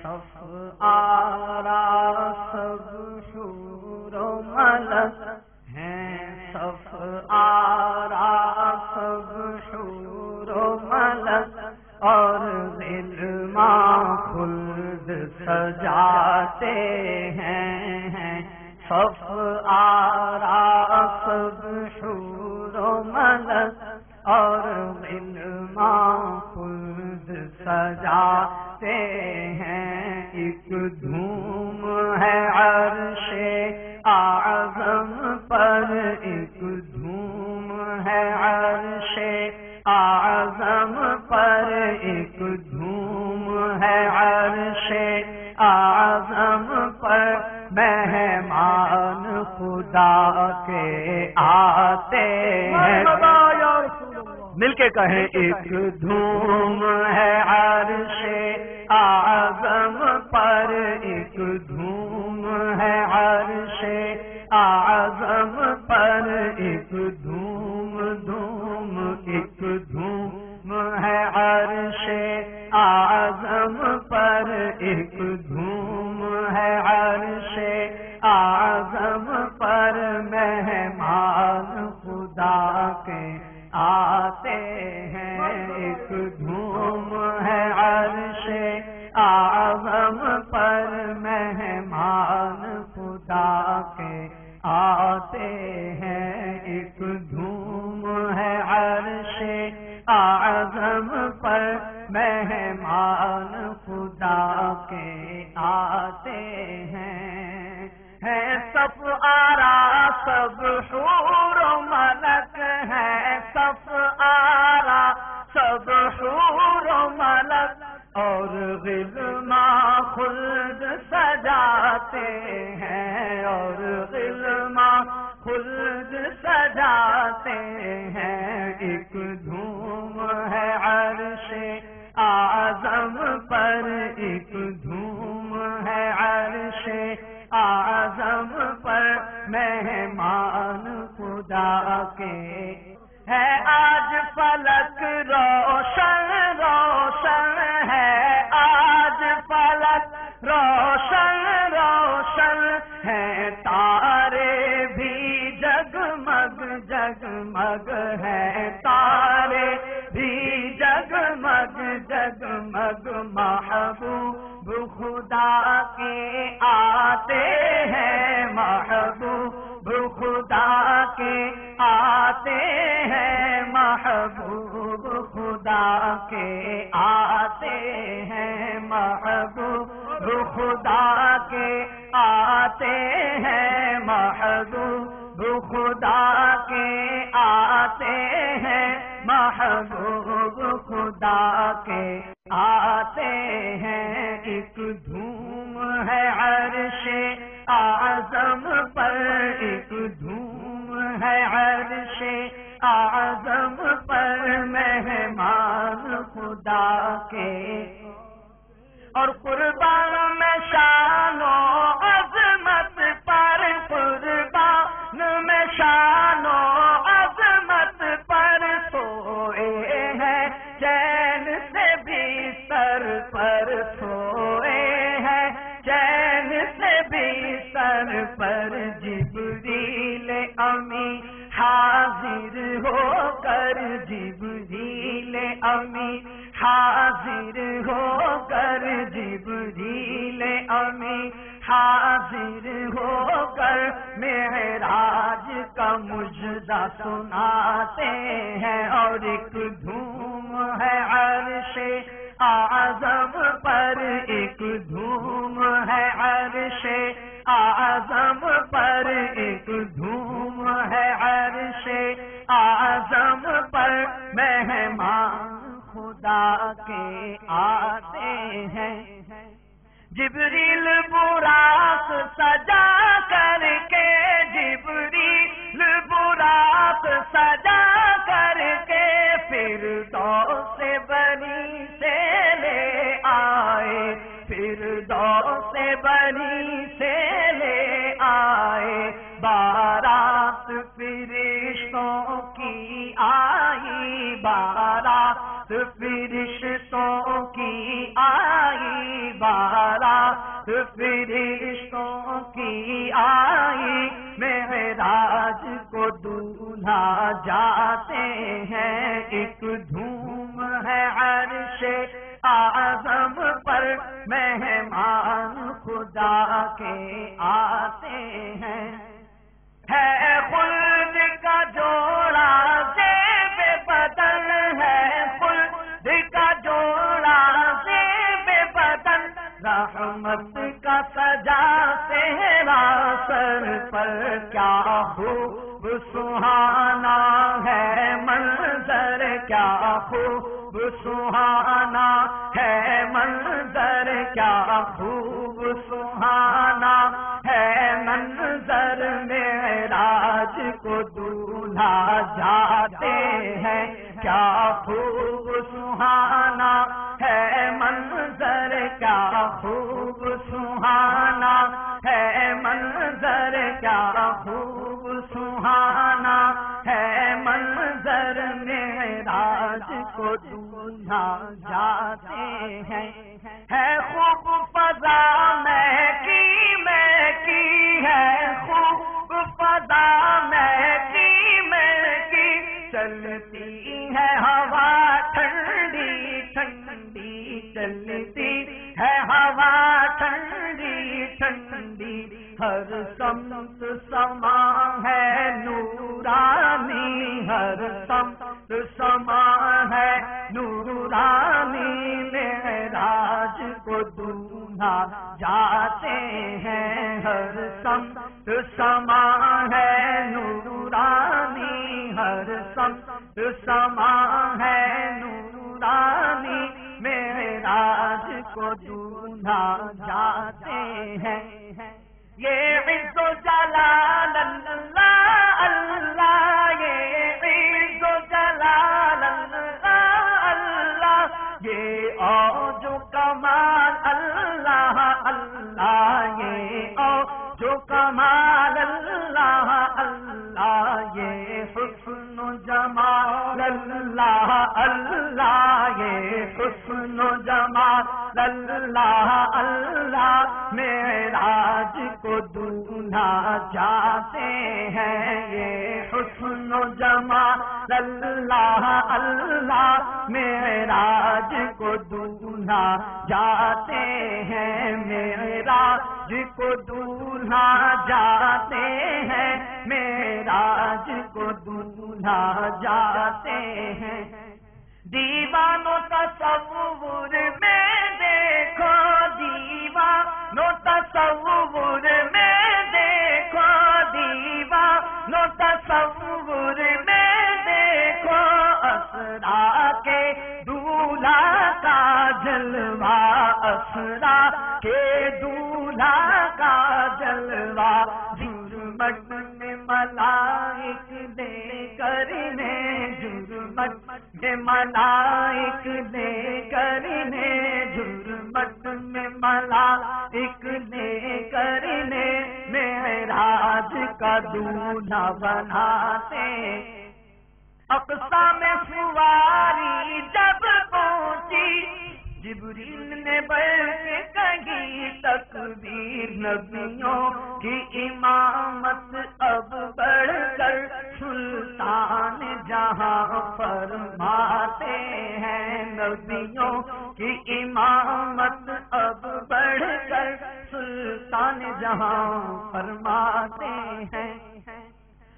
صف آرا سب حور و ملک ہیں، صف آرا سب حور و ملک اور غلمان خلد سجاتے ہیں، صف آرا سب حور و ملک اور غلمان خلد سجاتے ہیں، ایک دھوم ہے عرش اعظم پر، ایک دھوم ہے عرش اعظم پر، ایک دھوم ہے عرش اعظم پر، مہمان خدا کے آتے ہیں، مل کے کہیں ایک دھوم ہے عرش اعظم پر، ایک دھوم ہے عرش اعظم پر، ایک دھوم دھوم ایک دھوم ہے عرش اعظم پر، ایک دھوم ہے عرش اعظم پر، مہمان خدا کے آتے ہیں، ایک دھوم ہے عرش اعظم پر، مہمان خدا کے آتے ہیں، ایک دھوم ہے عرش اعظم پر، مہمان خدا کے آتے ہیں، صف آرا سب حور و ملک ہے، صف آرا سب حور و ملک اور غلمان خلد سجاتے ہیں، اور غلمان خلد سجاتے ہیں، ایک دھوم ہے عرش اعظم پر، ایک دھوم ہے عرش اعظم پر، مہمان خدا کے ہے، آج فلک روشن روشن ہے، آج فلک روشن روشن ہے، تارے بھی جگمگ جگمگ ہے، تارے بھی جگمگ جگمگ، محبوب خدا کے آتے ہیں، محبوب خدا کے آتے ہیں، محبوب خدا کے آتے ہیں، محبوب خدا کے آتے ہیں، محبوب خدا کے آتے ہیں، محبوب خدا کے آتے ہیں، ایک دھوم ہے عرش اعظم پر، ایک دھوم ہے عرش اعظم پر، مہمان خدا کے اور قربان میں شان و عظمت پر، قربان میں شان و عظمت پر، سوئے ہیں چین سے بستر پر، سوئے ہیں چین سے بستر پر، جبریل امی حاضر ہو کر، جبریل امی حاضر ہو کر، جبریل امی حاضر ہو کر، معراج کا مجدہ سناتے ہیں، اور ایک دھوم ہے عرش اعظم پر، ایک دھوم ہے عرش اعظم پر، ایک دھوم ہے عرش اعظم پر، مہمان خدا کے آتے ہیں، جبریل براق سجا کر کے، جبریل براق سجا کر کے، فردوس بنی سے لے آئے، فردوس بنی سے لے آئے، بارات فرشتوں کی آئی، بارات فرشتوں کی آئی، بارات فرشتوں کی آئی معراج کو دولہا جاتے ہیں، ایک دھوم ہے عرش اعظم پر، مہمان خدا کے آتے ہیں، ہے خلد کا جوڑا زیب بدن، ہے خلد کا جوڑا زیب بدن، رحمت کا سجا تیرا سر پر، کیا خوب سہانا ہے منظر، کیا خوب سہانا ہے منظر، کیا خوب سہانا ہے منظر، معراج کو دولہا جاتے ہیں، کیا خوب سہانا ہے منظر، کیا خوب سہانا ہے منظر، کیا خوب سہانا ہے منظر، معراج کو دولہا جاتے ہیں، ہے خوب فضا مہکی ہے، خوب فضا مہکی چلتی ہے ہوا ٹھنڈی ٹھنڈی، چلتی ہے ہوا ٹھنڈی ٹھنڈی، ہر سمت سما ہے نورانی، ہر سمت سما ہے نورانی، معراج کو دولہا جاتے ہیں، ہر سمت سما ہے نورانی، ہر سمت سما ہے نورانی، معراج کو دولہا جاتے ہیں، یہ عز و جلال اللہ اللہ، یہ عز و جلال اللہ اللہ، یہ اوج و کمال اللہ اللہ، یہ اوج و کمال اللہ اللہ، یہ حسن و جمال اللہ اللہ، یہ حسن و جمال اللہ اللہ، معراج کو دولہا جاتے ہیں، یہ حسن و جمال اللہ اللہ، معراج کو دولہا جاتے ہیں، معراج کو دولہا جاتے ہیں، معراج کو دولہا جاتے ہیں، دیوانوں تصور میں دیکھو، دیوانوں تصور میں دیکھو، دیوانوں تصور میں دیکھو، اسرا کے دولہا کا جلوہ، اسرا کے دولہا کا جلوہ، جرمٹ میں ملائک دے کرنے، جرمٹ میں ملائک دے کرنے، جرمٹ میں ملائک دے کرنے، معراج کا دولہا بناتے، اقصی میں سواری جب پہنچی، جبریل نے بڑھ کے کہی تکبیر، نبیوں کی امامت اب بڑھ کر سلطان جہاں فرماتے ہیں، نبیوں کی امامت اب بڑھ کر سلطان جہاں فرماتے ہیں،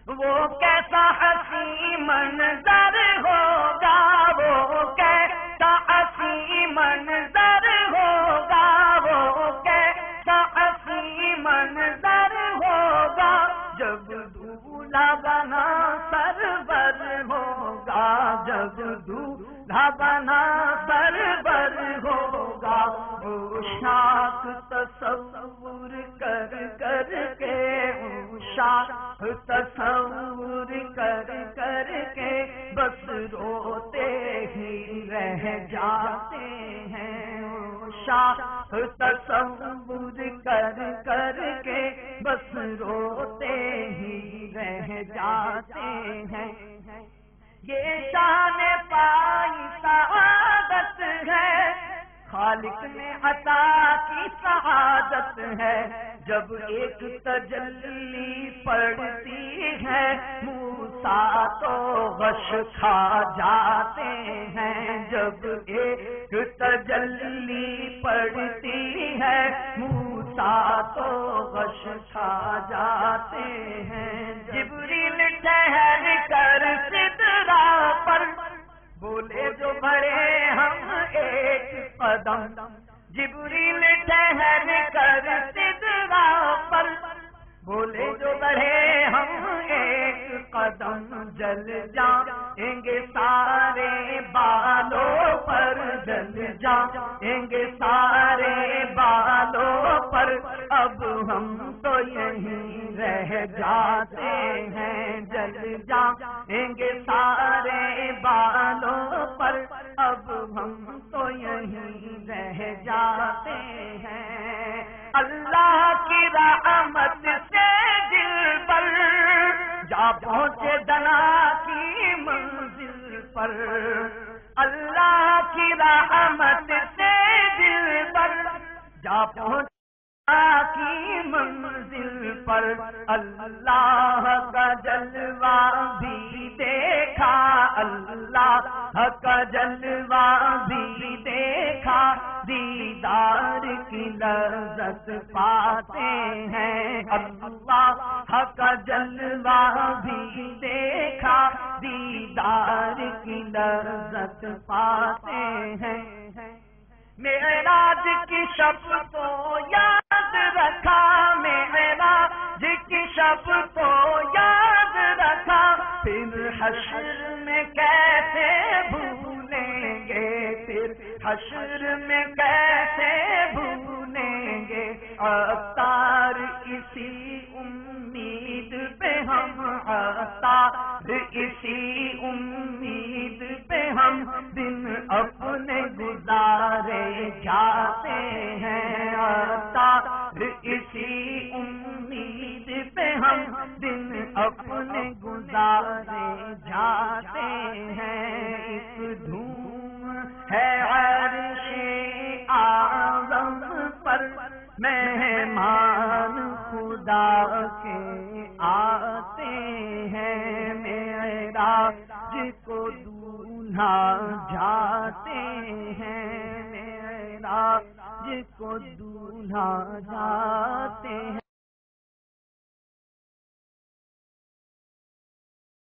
وہ کیسا حسین منظر ہوگا، وہ کیسا حسین منظر ہوگا، وہ کیسا حسین منظر ہوگا، جب دولہا بنا سرور ہوگا، جب دولہا بنا سرور ہوگا، وہ شاخ تصور کر کر کے، وہ شاخ تصور کر کر کے، بس روتے ہی رہ جاتے ہیں، وہ شاخ تصور کر کر کے، بس روتے ہی رہ جاتے ہیں، یہ شان پائی سعادت ہے، خالق نے عطا کی سعادت ہے جب ایک تجلی پڑتی ہے موسیٰ تو غش کھا جاتے ہیں جب ایک تجلی پڑتی ہے موسیٰ تو غش کھا جاتے ہیں جبریل ٹھہر کر سدرا پر بولے جو بڑھے ہم ایک قدم جبریل ٹھہر کر سدرا پر بولے جو بڑھے ہم ایک قدم جل جائیں گے سارے بالوں پر جل جائیں گے سارے بالوں پر اب ہم تو یہیں رہ جاتے ہیں جل جائیں گے سارے بالوں پر اب ہم تو یہیں رہ جاتے ہیں اللہ کی رحمت سے دل پر جا پہنچے دنا کی منزل پر اللہ کی رحمت سے دل پر جا پہنچے کی منزل پر اللہ کا جلوہ بھی دیکھا اللہ کا جلوہ بھی دیکھا دیدار کی لذت پاتے ہیں اللہ کا جلوہ بھی دیکھا دیدار کی لذت پاتے ہیں معراج کی شب کو یاد رکھا معراج کی شب کو یاد رکھا پھر حشر میں کیسے بھولیں گے پھر حشر میں کیسے بھولیں گے عطار اسی امید پہ ہم عطار اسی امید پہ ہم دن اپنے گزارے جاتے ہیں عطار اسی امید پہ ہم دن اپنے گزارے جاتے ہیں ایک دھوم ہے عرش اعظم پر مہمان خدا کے آتے ہیں معراج کو دولہا جاتے ہیں معراج کو دولہا جاتے ہیں